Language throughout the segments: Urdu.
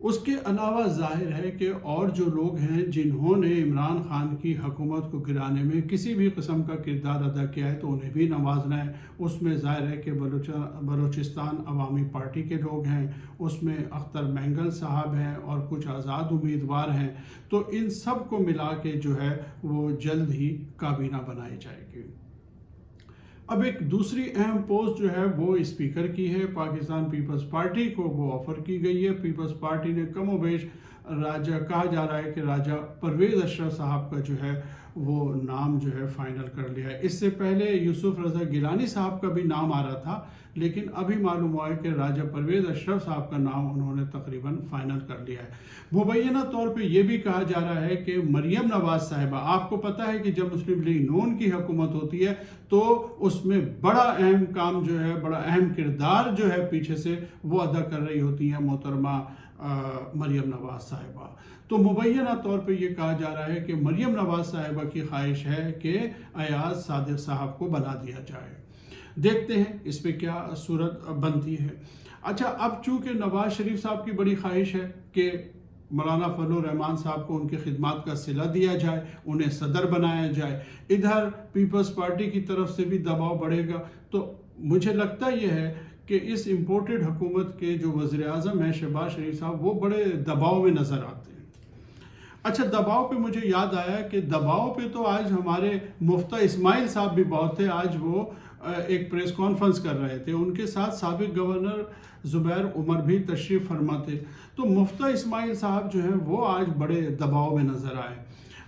اس کے علاوہ ظاہر ہے کہ اور جو لوگ ہیں جنہوں نے عمران خان کی حکومت کو گرانے میں کسی بھی قسم کا کردار ادا کیا ہے تو انہیں بھی نوازنا ہے۔ اس میں ظاہر ہے کہ بلوچستان عوامی پارٹی کے لوگ ہیں، اس میں اختر مینگل صاحب ہیں اور کچھ آزاد امیدوار ہیں، تو ان سب کو ملا کے جو ہے وہ جلد ہی کابینہ بنائی جائے گی۔ اب ایک دوسری اہم پوسٹ جو ہے وہ اسپیکر کی ہے، پاکستان پیپلز پارٹی کو وہ آفر کی گئی ہے۔ پیپلز پارٹی نے کم و بیش کہا جا رہا ہے کہ راجہ پرویز اشرف صاحب کا جو ہے وہ نام جو ہے فائنل کر لیا ہے۔ اس سے پہلے یوسف رضا گیلانی صاحب کا بھی نام آ رہا تھا، لیکن ابھی معلوم ہوا ہے کہ راجہ پرویز اشرف صاحب کا نام انہوں نے تقریباً فائنل کر لیا ہے۔ مبینہ طور پہ یہ بھی کہا جا رہا ہے کہ مریم نواز صاحبہ، آپ کو پتہ ہے کہ جب مسلم لیگ نون کی حکومت ہوتی ہے تو اس میں بڑا اہم کام جو ہے، بڑا اہم کردار جو ہے پیچھے سے وہ ادا کر رہی ہوتی ہیں محترمہ مریم نواز صاحبہ۔ تو مبینہ طور پہ یہ کہا جا رہا ہے کہ مریم نواز صاحبہ کی خواہش ہے کہ ایاز صادق صاحب کو بنا دیا جائے۔ دیکھتے ہیں اس پہ کیا صورت بنتی ہے۔ اچھا، اب چونکہ نواز شریف صاحب کی بڑی خواہش ہے کہ مولانا فضل الرحمان صاحب کو ان کی خدمات کا صلہ دیا جائے، انہیں صدر بنایا جائے، ادھر پیپلز پارٹی کی طرف سے بھی دباؤ بڑھے گا، تو مجھے لگتا یہ ہے کہ اس امپورٹڈ حکومت کے جو وزیر اعظم ہیں شہباز شریف صاحب، وہ بڑے دباؤ میں نظر آتے ہیں۔ اچھا، دباؤ پہ مجھے یاد آیا کہ دباؤ پہ تو آج ہمارے مفتیٰ اسماعیل صاحب بھی بہت تھے۔ آج وہ ایک پریس کانفرنس کر رہے تھے، ان کے ساتھ سابق گورنر زبیر عمر بھی تشریف فرما تھے۔ تو مفتیٰ اسماعیل صاحب جو ہیں وہ آج بڑے دباؤ میں نظر آئے۔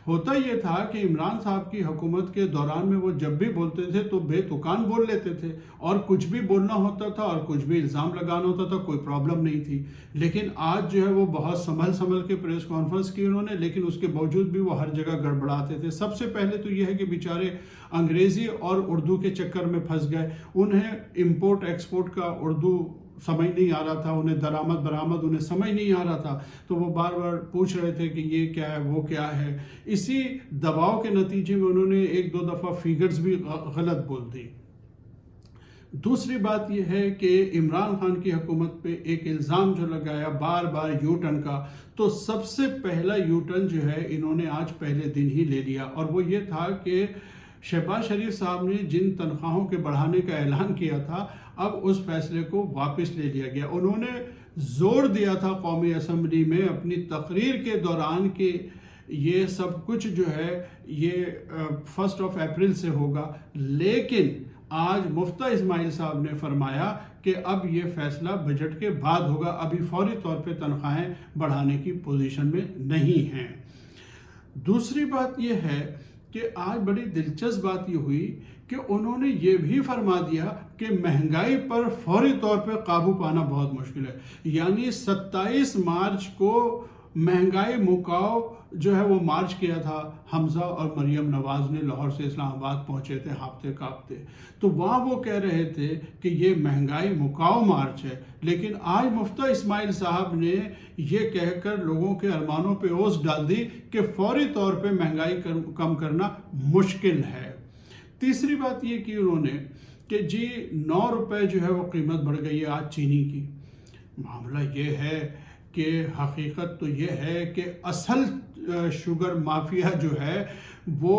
ہوتا یہ تھا کہ عمران صاحب کی حکومت کے دوران میں وہ جب بھی بولتے تھے تو بے تکان بول لیتے تھے، اور کچھ بھی بولنا ہوتا تھا اور کچھ بھی الزام لگانا ہوتا تھا، کوئی پرابلم نہیں تھی۔ لیکن آج جو ہے وہ بہت سنبھل کے پریس کانفرنس کی انہوں نے، لیکن اس کے باوجود بھی وہ ہر جگہ گڑبڑاتے تھے۔ سب سے پہلے تو یہ ہے کہ بیچارے انگریزی اور اردو کے چکر میں پھنس گئے، انہیں امپورٹ ایکسپورٹ کا اردو سمجھ نہیں آ رہا تھا، انہیں درآمد برآمد انہیں سمجھ نہیں آ رہا تھا، تو وہ بار بار پوچھ رہے تھے کہ یہ کیا ہے وہ کیا ہے۔ اسی دباؤ کے نتیجے میں انہوں نے ایک دو دفعہ فیگرز بھی غلط بول دی۔ دوسری بات یہ ہے کہ عمران خان کی حکومت پہ ایک الزام جو لگایا بار بار یو ٹرن کا، تو سب سے پہلا یو ٹرن جو ہے انہوں نے آج پہلے دن ہی لے لیا، اور وہ یہ تھا کہ شہباز شریف صاحب نے جن تنخواہوں کے بڑھانے کا اعلان کیا تھا، اب اس فیصلے کو واپس لے لیا گیا۔ انہوں نے زور دیا تھا قومی اسمبلی میں اپنی تقریر کے دوران کہ یہ سب کچھ جو ہے یہ 1 اپریل سے ہوگا، لیکن آج مفتیٰ اسماعیل صاحب نے فرمایا کہ اب یہ فیصلہ بجٹ کے بعد ہوگا، ابھی فوری طور پہ تنخواہیں بڑھانے کی پوزیشن میں نہیں ہیں۔ دوسری بات یہ ہے کہ آج بڑی دلچسپ بات یہ ہوئی کہ انہوں نے یہ بھی فرما دیا کہ مہنگائی پر فوری طور پہ قابو پانا بہت مشکل ہے۔ یعنی 27 مارچ کو مہنگائی مکاؤ جو ہے وہ مارچ کیا تھا، حمزہ اور مریم نواز نے لاہور سے اسلام آباد پہنچے تھے ہانپتے کانپتے، تو وہاں وہ کہہ رہے تھے کہ یہ مہنگائی مکاؤ مارچ ہے، لیکن آج مفتیٰ اسماعیل صاحب نے یہ کہہ کر لوگوں کے ارمانوں پہ اوس ڈال دی کہ فوری طور پہ مہنگائی کم کرنا مشکل ہے۔ تیسری بات یہ کی انہوں نے کہ جی 9 روپے جو ہے وہ قیمت بڑھ گئی ہے آج چینی کی۔ معاملہ یہ ہے کہ حقیقت تو یہ ہے کہ اصل شوگر مافیا جو ہے وہ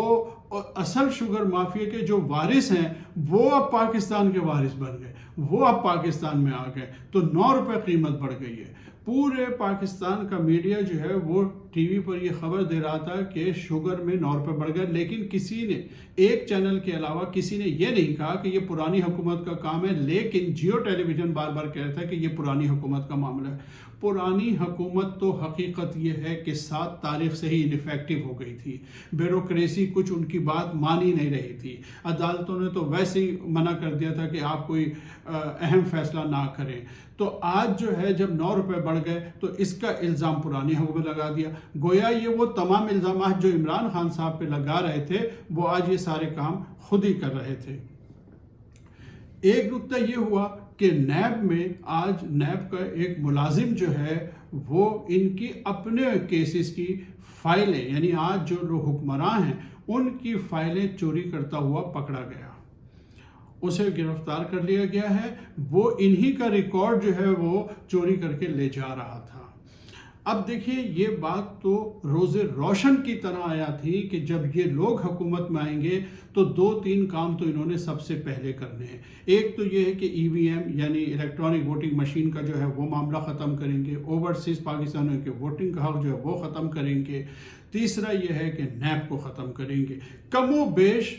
اصل شوگر مافیا کے جو وارث ہیں وہ اب پاکستان کے وارث بن گئے، وہ اب پاکستان میں آ گئے، تو 9 روپے قیمت بڑھ گئی ہے۔ پورے پاکستان کا میڈیا جو ہے وہ ٹی وی پر یہ خبر دے رہا تھا کہ شوگر میں 9 روپے بڑھ گئے، لیکن کسی نے ایک چینل کے علاوہ کسی نے یہ نہیں کہا کہ یہ پرانی حکومت کا کام ہے، لیکن جیو ٹیلی ویژن بار بار کہہ رہا تھا کہ یہ پرانی حکومت کا معاملہ ہے۔ پرانی حکومت تو حقیقت یہ ہے کہ 7 تاریخ سے ہی انفیکٹو ہو گئی تھی، بیوروکریسی کچھ ان کی بات مان ہی نہیں رہی تھی، عدالتوں نے تو ویسے ہی منع کر دیا تھا کہ آپ کوئی اہم فیصلہ نہ کریں۔ تو آج جو ہے جب 9 روپے بڑھ گئے تو اس کا الزام پرانی حکومت لگا دیا، گویا یہ وہ تمام الزامات جو عمران خان صاحب پہ لگا رہے تھے وہ آج یہ سارے کام خود ہی کر رہے تھے۔ ایک نکتہ یہ ہوا کہ نیب میں آج نیب کا ایک ملازم جو ہے وہ ان کی اپنے کیسز کی فائلیں، یعنی آج جو لوگ حکمراں ہیں ان کی فائلیں چوری کرتا ہوا پکڑا گیا، اسے گرفتار کر لیا گیا ہے، وہ انہی کا ریکارڈ جو ہے وہ چوری کر کے لے جا رہا تھا۔ اب دیکھیے یہ بات تو روز روشن کی طرح آیا تھی کہ جب یہ لوگ حکومت میں آئیں گے تو 2-3 کام تو انہوں نے سب سے پہلے کرنے ہیں. ایک تو یہ ہے کہ EVM یعنی الیکٹرانک ووٹنگ مشین کا جو ہے وہ معاملہ ختم کریں گے. اوورسیز پاکستانیوں کے ووٹنگ کا حق جو ہے وہ ختم کریں گے. تیسرا یہ ہے کہ نیب کو ختم کریں گے. کم و بیش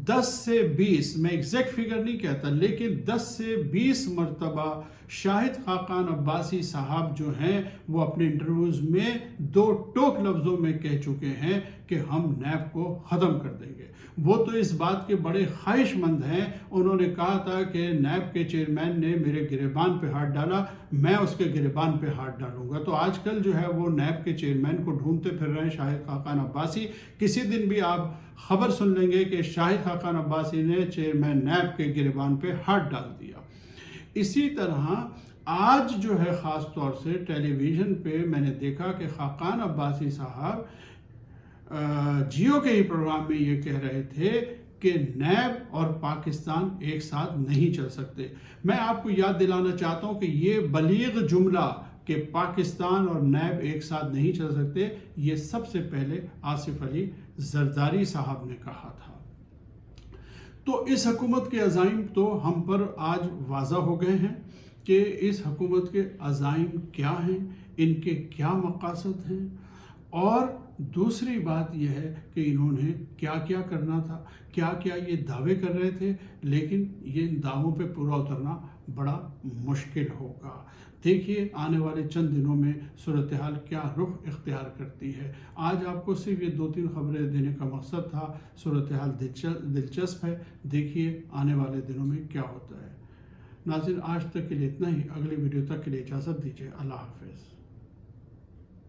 10 سے 20، میں ایگزیکٹ فگر نہیں کہتا، لیکن 10 سے 20 مرتبہ شاہد خاقان عباسی صاحب جو ہیں وہ اپنے انٹرویوز میں 2 ٹوک لفظوں میں کہہ چکے ہیں کہ ہم نیب کو ختم کر دیں گے. وہ تو اس بات کے بڑے خواہش مند ہیں. انہوں نے کہا تھا کہ نیب کے چیئرمین نے میرے گریبان پہ ہاتھ ڈالا، میں اس کے گریبان پہ ہاتھ ڈالوں گا. تو آج کل جو ہے وہ نیب کے چیئرمین کو ڈھونڈتے پھر رہے ہیں شاہد خاقان عباسی. کسی دن بھی آپ خبر سن لیں گے کہ شاہد خاقان عباسی نے چیئرمین نیب کے گریبان پہ ہاتھ ڈال دیا. اسی طرح آج جو ہے خاص طور سے ٹیلی ویژن پہ میں نے دیکھا کہ خاقان عباسی صاحب جیو کے ہی پروگرام میں یہ کہہ رہے تھے کہ نیب اور پاکستان ایک ساتھ نہیں چل سکتے. میں آپ کو یاد دلانا چاہتا ہوں کہ یہ بلیغ جملہ کہ پاکستان اور نیب ایک ساتھ نہیں چل سکتے یہ سب سے پہلے آصف علی زرداری صاحب نے کہا تھا. تو اس حکومت کے عزائم تو ہم پر آج واضح ہو گئے ہیں کہ اس حکومت کے عزائم کیا ہیں، ان کے کیا مقاصد ہیں، اور دوسری بات یہ ہے کہ انہوں نے کیا کیا کرنا تھا، کیا کیا یہ دعوے کر رہے تھے، لیکن یہ ان دعووں پہ پورا اترنا بڑا مشکل ہوگا. دیکھیے آنے والے چند دنوں میں صورتحال کیا رخ اختیار کرتی ہے. آج آپ کو صرف یہ 2-3 خبریں دینے کا مقصد تھا. صورتحال دلچسپ ہے، دیکھیے آنے والے دنوں میں کیا ہوتا ہے. ناظرین آج تک کے لیے اتنا ہی. اگلی ویڈیو تک کے لیے اجازت دیجیے. اللہ حافظ.